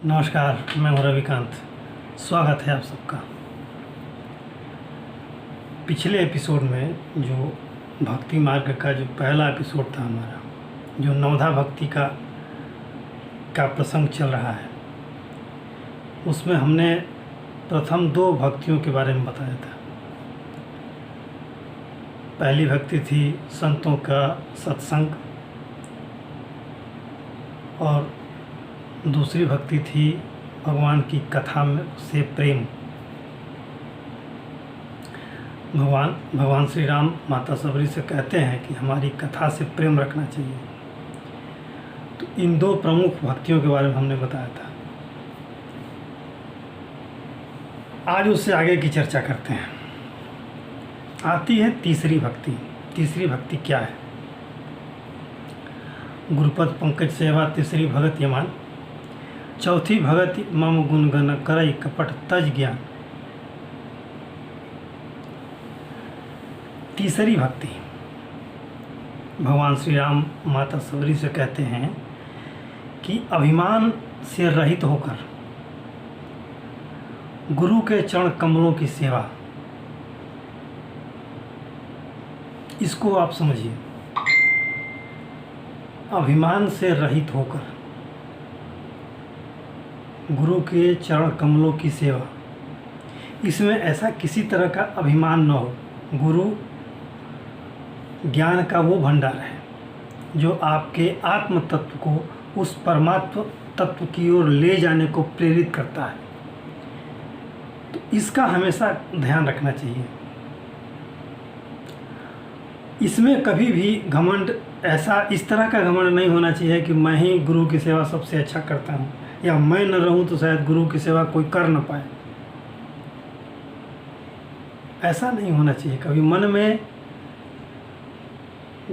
नमस्कार, मैं हूं रविकांत। स्वागत है आप सबका। पिछले एपिसोड में जो भक्ति मार्ग का जो पहला एपिसोड था हमारा, जो नवधा भक्ति का प्रसंग चल रहा है, उसमें हमने प्रथम दो भक्तियों के बारे में बताया था। पहली भक्ति थी संतों का सत्संग और दूसरी भक्ति थी भगवान की कथा से प्रेम। भगवान श्री राम माता सबरी से कहते हैं कि हमारी कथा से प्रेम रखना चाहिए। तो इन दो प्रमुख भक्तियों के बारे में हमने बताया था। आज उससे आगे की चर्चा करते हैं। आती है तीसरी भक्ति। तीसरी भक्ति क्या है? गुरुपद पंकज सेवा तीसरी भगत यमान, चौथी भगति मम गुण गण करई कपट तज ज्ञान। तीसरी भक्ति भगवान श्री राम माता सबरी से कहते हैं कि अभिमान से रहित होकर गुरु के चरण कमलों की सेवा, इसको आप समझिए। अभिमान से रहित होकर गुरु के चरण कमलों की सेवा, इसमें ऐसा किसी तरह का अभिमान न हो। गुरु ज्ञान का वो भंडार है जो आपके आत्म तत्व को उस परमात्म तत्व की ओर ले जाने को प्रेरित करता है। तो इसका हमेशा ध्यान रखना चाहिए। इसमें कभी भी घमंड, इस तरह का घमंड नहीं होना चाहिए कि मैं ही गुरु की सेवा सबसे अच्छा करता हूँ, या मैं न रहूं तो शायद गुरु की सेवा कोई कर न पाए। ऐसा नहीं होना चाहिए। कभी मन में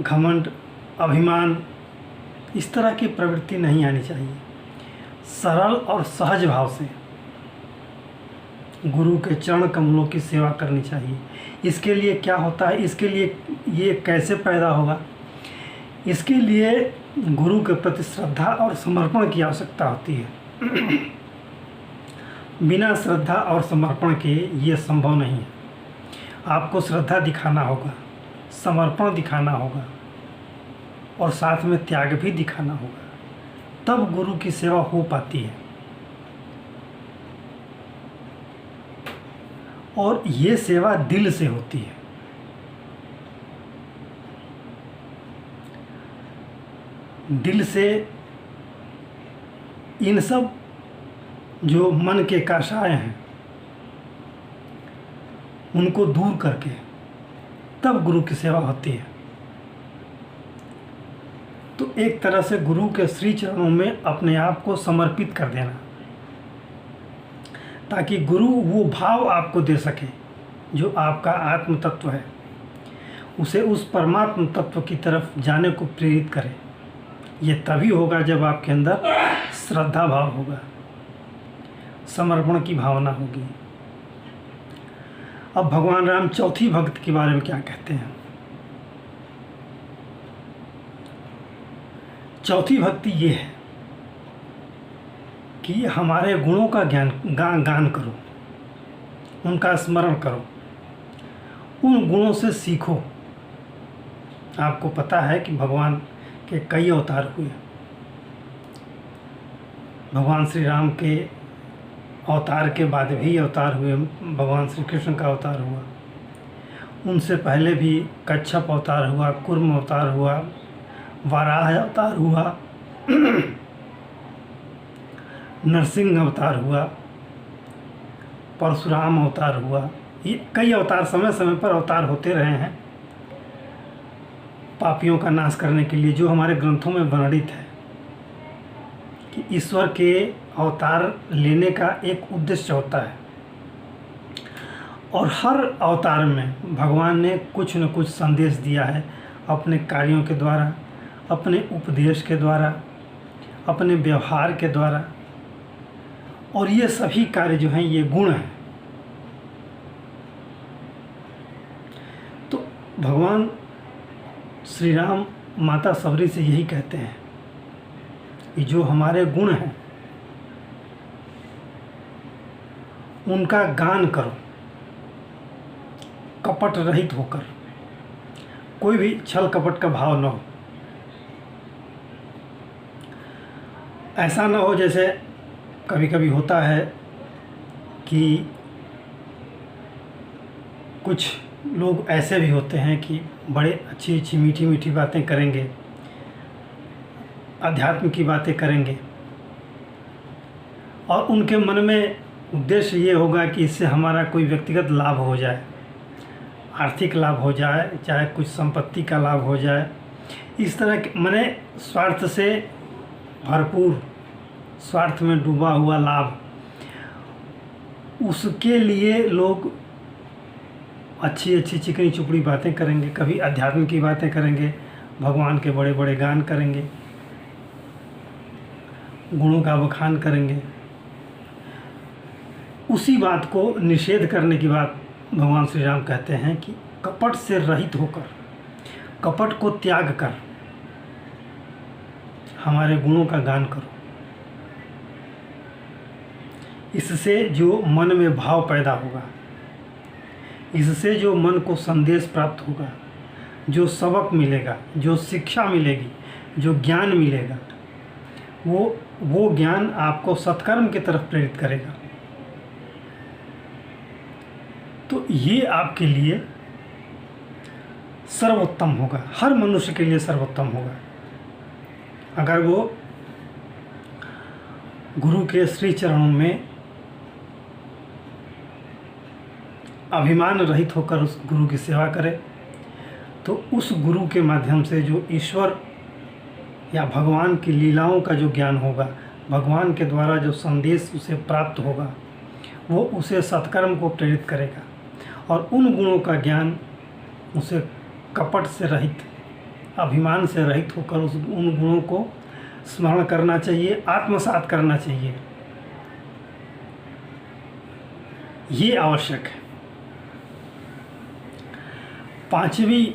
घमंड, अभिमान, इस तरह की प्रवृत्ति नहीं आनी चाहिए। सरल और सहज भाव से गुरु के चरण कमलों की सेवा करनी चाहिए। इसके लिए क्या होता है, इसके लिए ये कैसे पैदा होगा? इसके लिए गुरु के प्रति श्रद्धा और समर्पण की आवश्यकता होती है। बिना श्रद्धा और समर्पण के ये संभव नहीं है। आपको श्रद्धा दिखाना होगा, समर्पण दिखाना होगा और साथ में त्याग भी दिखाना होगा, तब गुरु की सेवा हो पाती है। और ये सेवा दिल से होती है। दिल से इन सब जो मन के काषाय हैं उनको दूर करके तब गुरु की सेवा होती है। तो एक तरह से गुरु के श्री चरणों में अपने आप को समर्पित कर देना, ताकि गुरु वो भाव आपको दे सके जो आपका आत्म तत्व है, उसे उस परमात्म तत्व की तरफ जाने को प्रेरित करे। ये तभी होगा जब आपके अंदर श्रद्धा भाव होगा, समर्पण की भावना होगी। अब भगवान राम चौथी भक्त के बारे में क्या कहते हैं? चौथी भक्ति ये है कि हमारे गुणों का गान करो, उनका स्मरण करो, उन गुणों से सीखो। आपको पता है कि भगवान के कई अवतार हुए। भगवान श्री राम के अवतार के बाद भी अवतार हुए। भगवान श्री कृष्ण का अवतार हुआ, उनसे पहले भी कच्छप अवतार हुआ, कूर्म अवतार हुआ, वाराह अवतार हुआ, नरसिंह अवतार हुआ, परशुराम अवतार हुआ। ये कई अवतार समय समय पर अवतार होते रहे हैं पापियों का नाश करने के लिए, जो हमारे ग्रंथों में वर्णित है कि ईश्वर के अवतार लेने का एक उद्देश्य होता है। और हर अवतार में भगवान ने कुछ न कुछ संदेश दिया है, अपने कार्यों के द्वारा, अपने उपदेश के द्वारा, अपने व्यवहार के द्वारा। और ये सभी कार्य जो हैं ये गुण हैं। तो भगवान श्री राम माता सबरी से यही कहते हैं कि जो हमारे गुण हैं उनका गान करो कपट रहित होकर, कोई भी छल कपट का भाव न हो। ऐसा न हो जैसे कभी कभी होता है कि कुछ लोग ऐसे भी होते हैं कि बड़े अच्छी अच्छी मीठी मीठी बातें करेंगे, अध्यात्म की बातें करेंगे, और उनके मन में उद्देश्य ये होगा कि इससे हमारा कोई व्यक्तिगत लाभ हो जाए, आर्थिक लाभ हो जाए, चाहे कुछ संपत्ति का लाभ हो जाए। इस तरह के मने स्वार्थ से भरपूर, स्वार्थ में डूबा हुआ लाभ, उसके लिए लोग अच्छी अच्छी चिकनी चुपड़ी बातें करेंगे, कभी अध्यात्म की बातें करेंगे, भगवान के बड़े बड़े गान करेंगे, गुणों का बखान करेंगे। उसी बात को निषेध करने की बात भगवान श्री राम कहते हैं कि कपट से रहित होकर, कपट को त्याग कर हमारे गुणों का गान करो। इससे जो मन में भाव पैदा होगा, इससे जो मन को संदेश प्राप्त होगा, जो सबक मिलेगा, जो शिक्षा मिलेगी, जो ज्ञान मिलेगा, वो ज्ञान आपको सत्कर्म की तरफ प्रेरित करेगा। तो ये आपके लिए सर्वोत्तम होगा, हर मनुष्य के लिए सर्वोत्तम होगा अगर वो गुरु के श्री चरणों में अभिमान रहित होकर उस गुरु की सेवा करे। तो उस गुरु के माध्यम से जो ईश्वर या भगवान की लीलाओं का जो ज्ञान होगा, भगवान के द्वारा जो संदेश उसे प्राप्त होगा, वो उसे सत्कर्म को प्रेरित करेगा और उन गुणों का ज्ञान उसे कपट से रहित, अभिमान से रहित होकर उन गुणों को स्मरण करना चाहिए, आत्मसात करना चाहिए। ये आवश्यक है। पांचवी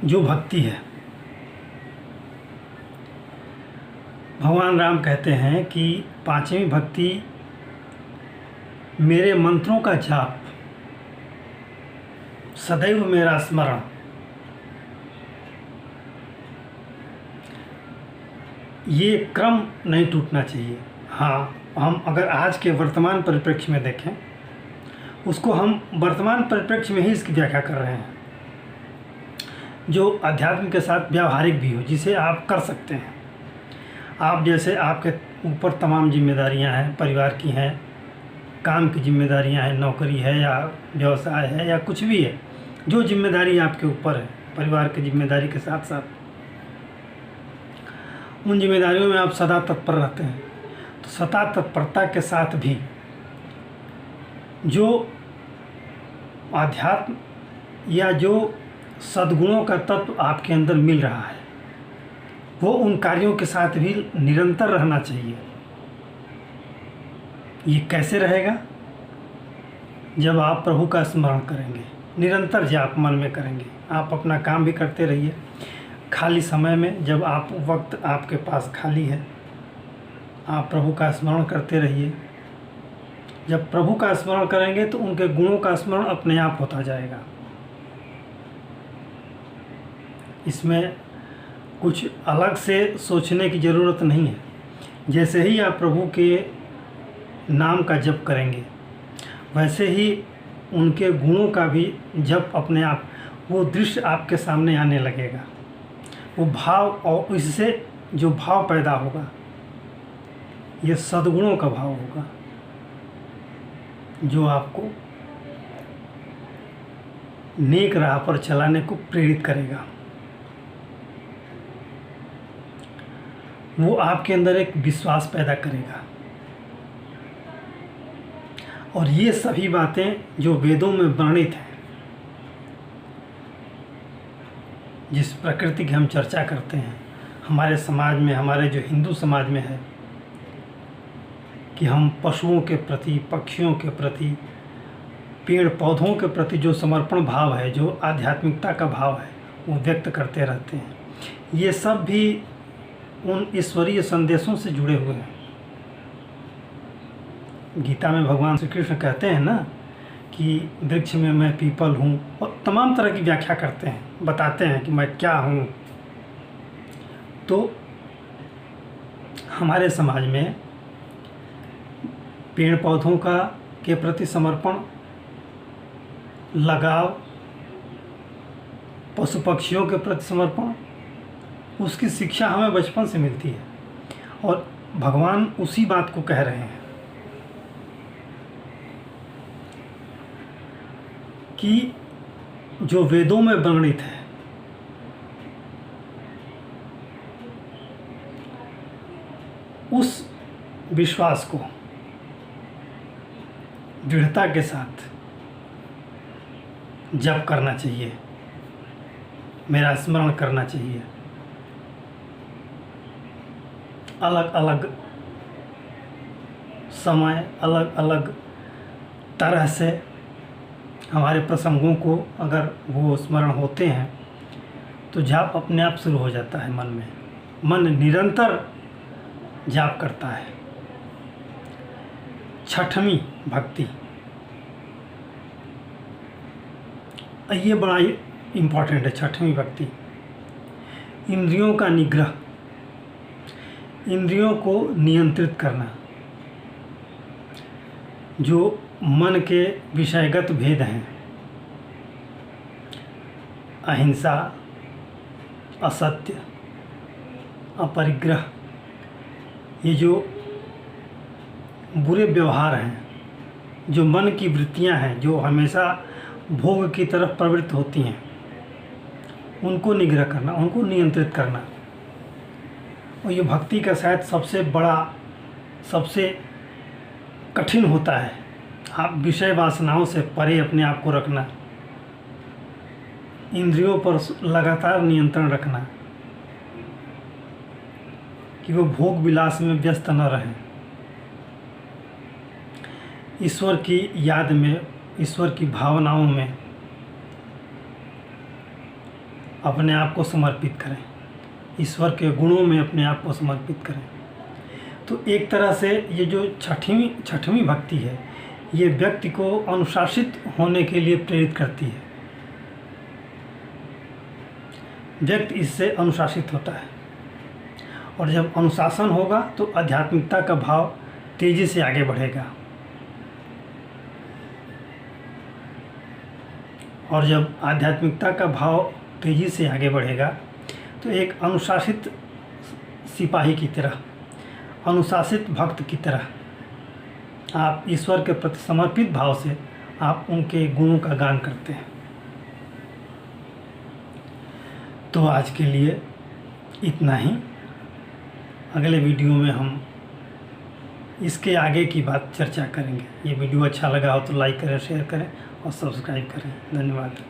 जो भक्ति है, भगवान राम कहते हैं कि पांचवी भक्ति मेरे मंत्रों का जाप, सदैव मेरा स्मरण। ये क्रम नहीं टूटना चाहिए। हाँ, हम अगर आज के वर्तमान परिप्रेक्ष्य में देखें, उसको हम वर्तमान परिप्रेक्ष्य में ही इसकी व्याख्या कर रहे हैं, जो अध्यात्म के साथ व्यावहारिक भी हो, जिसे आप कर सकते हैं। आप जैसे आपके ऊपर तमाम जिम्मेदारियां हैं, परिवार की हैं, काम की जिम्मेदारियां हैं, नौकरी है या व्यवसाय है या कुछ भी है, जो जिम्मेदारी आपके ऊपर है, परिवार की जिम्मेदारी के साथ साथ उन जिम्मेदारियों में आप सदा तत्पर रहते हैं। तो सदा तत्परता के साथ भी जो आध्यात्म या जो सद्गुणों का तत्व आपके अंदर मिल रहा है, वो उन कार्यों के साथ भी निरंतर रहना चाहिए। ये कैसे रहेगा? जब आप प्रभु का स्मरण करेंगे, निरंतर जाप मन में करेंगे। आप अपना काम भी करते रहिए, खाली समय में जब आप वक्त आपके पास खाली है, आप प्रभु का स्मरण करते रहिए। जब प्रभु का स्मरण करेंगे तो उनके गुणों का स्मरण अपने आप होता जाएगा। इसमें कुछ अलग से सोचने की ज़रूरत नहीं है। जैसे ही आप प्रभु के नाम का जप करेंगे, वैसे ही उनके गुणों का भी जप अपने आप, वो दृश्य आपके सामने आने लगेगा। वो भाव, और इससे जो भाव पैदा होगा, ये सद्गुणों का भाव होगा, जो आपको नेक राह पर चलाने को प्रेरित करेगा। वो आपके अंदर एक विश्वास पैदा करेगा। और ये सभी बातें जो वेदों में वर्णित हैं, जिस प्रकृति की हम चर्चा करते हैं, हमारे समाज में, हमारे जो हिंदू समाज में है कि हम पशुओं के प्रति, पक्षियों के प्रति, पेड़ पौधों के प्रति जो समर्पण भाव है, जो आध्यात्मिकता का भाव है, वो व्यक्त करते रहते हैं। ये सब भी उन ईश्वरीय संदेशों से जुड़े हुए हैं। गीता में भगवान श्री कृष्ण कहते हैं ना कि वृक्ष में मैं पीपल हूँ, और तमाम तरह की व्याख्या करते हैं, बताते हैं कि मैं क्या हूँ। तो हमारे समाज में पेड़ पौधों के प्रति समर्पण, लगाव, पशु पक्षियों के प्रति समर्पण, उसकी शिक्षा हमें बचपन से मिलती है, और भगवान उसी बात को कह रहे हैं कि जो वेदों में वर्णित है, उस विश्वास को दृढ़ता के साथ जप करना चाहिए, मेरा स्मरण करना चाहिए। अलग अलग समय, अलग अलग तरह से हमारे प्रसंगों को अगर वो स्मरण होते हैं तो जाप अपने आप शुरू हो जाता है मन में। मन निरंतर जाप करता है। छठवीं भक्ति, ये बड़ा ही इम्पोर्टेंट है। छठवीं भक्ति इंद्रियों का निग्रह, इंद्रियों को नियंत्रित करना। जो मन के विषयगत भेद हैं, अहिंसा, असत्य, अपरिग्रह, ये जो बुरे व्यवहार हैं, जो मन की वृत्तियां हैं, जो हमेशा भोग की तरफ प्रवृत्त होती हैं, उनको निग्रह करना, उनको नियंत्रित करना। और ये भक्ति का शायद सबसे बड़ा, सबसे कठिन होता है। आप विषय वासनाओं से परे अपने आप को रखना, इंद्रियों पर लगातार नियंत्रण रखना कि वो भोग विलास में व्यस्त न रहें। ईश्वर की याद में, ईश्वर की भावनाओं में अपने आप को समर्पित करें, ईश्वर के गुणों में अपने आप को समर्पित करें। तो एक तरह से ये जो छठवीं भक्ति है, ये व्यक्ति को अनुशासित होने के लिए प्रेरित करती है। व्यक्ति इससे अनुशासित होता है, और जब अनुशासन होगा तो आध्यात्मिकता का भाव तेजी से आगे बढ़ेगा। और जब आध्यात्मिकता का भाव तेजी से आगे बढ़ेगा तो एक अनुशासित सिपाही की तरह, अनुशासित भक्त की तरह आप ईश्वर के प्रति समर्पित भाव से आप उनके गुणों का गान करते हैं। तो आज के लिए इतना ही। अगले वीडियो में हम इसके आगे की बात चर्चा करेंगे। ये वीडियो अच्छा लगा हो तो लाइक करें, शेयर करें और सब्सक्राइब करें। धन्यवाद।